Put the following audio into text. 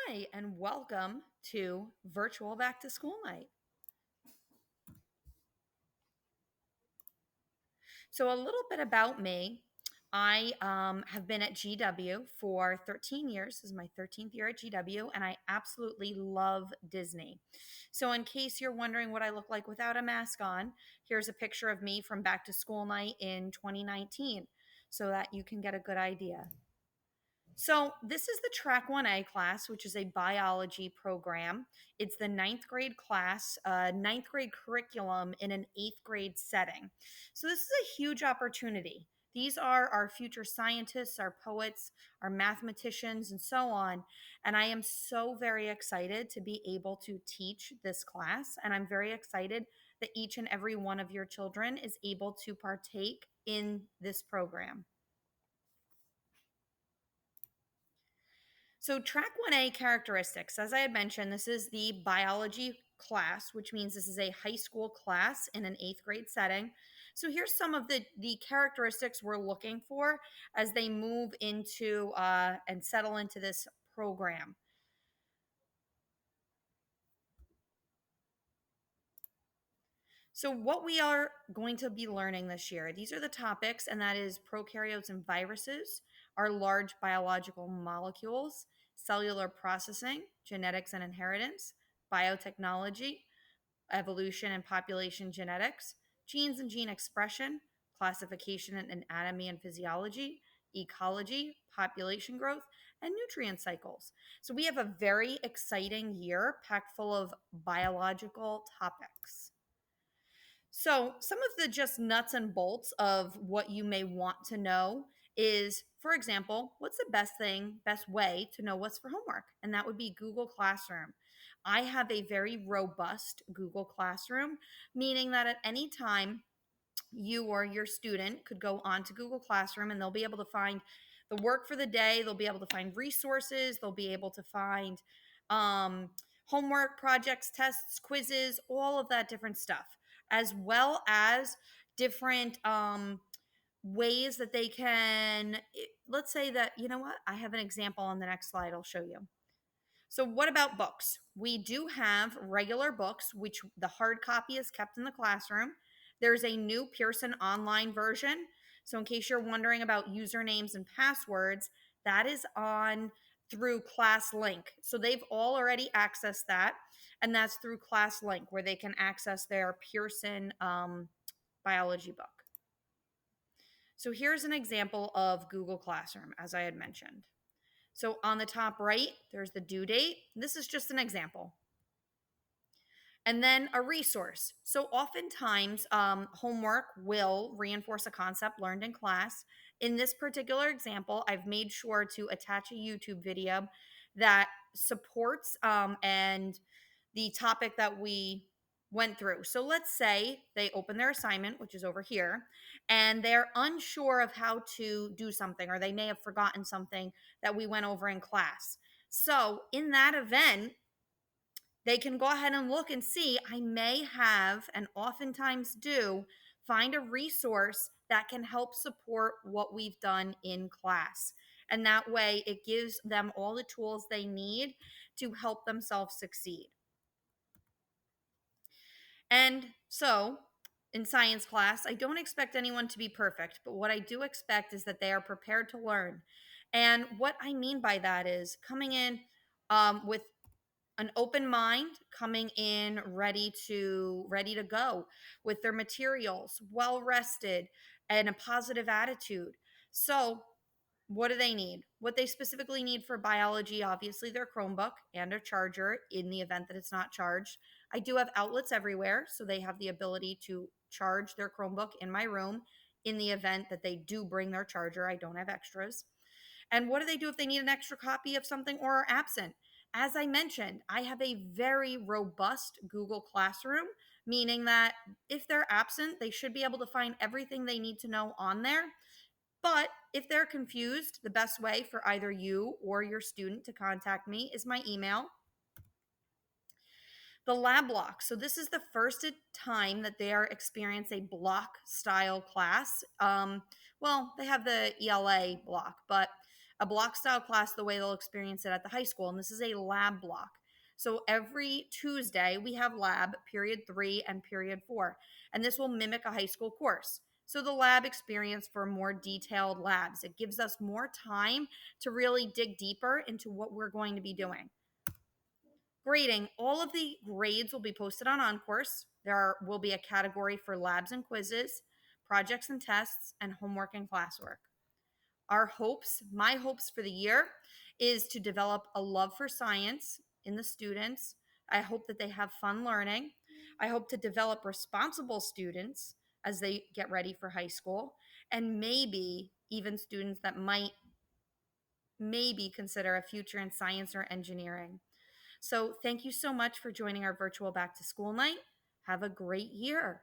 Hi, and welcome to Virtual Back to School Night. So, a little bit about me. I have been at GW for 13 years. This is my 13th year at GW, and I absolutely love Disney. So, in case you're wondering what I look like without a mask on, here's a picture of me from Back to School Night in 2019 so that you can get a good idea. So, this is the Track 1A class, which is a biology program. It's the ninth grade class, ninth grade curriculum in an eighth grade setting. So, this is a huge opportunity. These are our future scientists, our poets, our mathematicians, and so on. And I am so very excited to be able to teach this class. And I'm very excited that each and every one of your children is able to partake in this program. So, track 1A characteristics, as I had mentioned, this is the biology class, which means this is a high school class in an eighth grade setting. So, here's some of the characteristics we're looking for as they move into and settle into this program. So, what we are going to be learning this year, these are the topics, and that is prokaryotes and viruses, our large biological molecules, cellular processing, genetics and inheritance, biotechnology, evolution and population genetics, genes and gene expression, classification and anatomy and physiology, ecology, population growth, and nutrient cycles. So, we have a very exciting year packed full of biological topics. So, some of the just nuts and bolts of what you may want to know is, for example, what's the best way to know what's for homework? And that would be Google Classroom. I have a very robust Google Classroom, meaning that at any time you or your student could go onto Google Classroom and they'll be able to find the work for the day, they'll be able to find resources, they'll be able to find um, homework, projects, tests, quizzes, all of that different stuff, as well as different ways that they can. Let's say that, you know what, I have an example on the next slide, I'll show you. So, what about books? We do have regular books, which the hard copy is kept in the classroom. There's a new Pearson online version. So, in case you're wondering about usernames and passwords, that is on through ClassLink. So, they've all already accessed that, and that's through ClassLink, where they can access their Pearson biology book. So, here's an example of Google Classroom, as I had mentioned. So on the top right, there's the due date. This is just an example. And then a resource. So oftentimes, homework will reinforce a concept learned in class. In this particular example, I've made sure to attach a YouTube video that supports and the topic that we went through. So let's say they open their assignment, which is over here, and they're unsure of how to do something, or they may have forgotten something that we went over in class. So in that event, they can go ahead and look and see, I may have, and oftentimes do, find a resource that can help support what we've done in class. And that way, it gives them all the tools they need to help themselves succeed. And so, in science class, I don't expect anyone to be perfect, but what I do expect is that they are prepared to learn. And what I mean by that is coming in with an open mind, coming in ready to go with their materials, well rested, and a positive attitude. So, what do they need? What they specifically need for biology, obviously, their Chromebook and a charger in the event that it's not charged. I do have outlets everywhere, so they have the ability to charge their Chromebook in my room in the event that they do bring their charger. I don't have extras. And what do they do if they need an extra copy of something or are absent? As I mentioned, I have a very robust Google Classroom, meaning that if they're absent, they should be able to find everything they need to know on there. But if they're confused, the best way for either you or your student to contact me is my email. The lab block. So this is the first time that they are experience a block style class. Well, they have the ELA block, but A block style class, the way they'll experience it at the high school, and this is a lab block. So every Tuesday, we have lab period 3 and period 4, and this will mimic a high school course. So the lab experience for more detailed labs. It gives us more time to really dig deeper into what we're going to be doing. Grading, all of the grades will be posted on OnCourse. Will be a category for labs and quizzes, projects and tests, and homework and classwork. My hopes for the year is to develop a love for science in the students. I hope that they have fun learning. I hope to develop responsible students as they get ready for high school, and maybe even students that might maybe consider a future in science or engineering. So, thank you so much for joining our virtual back to school night. Have a great year.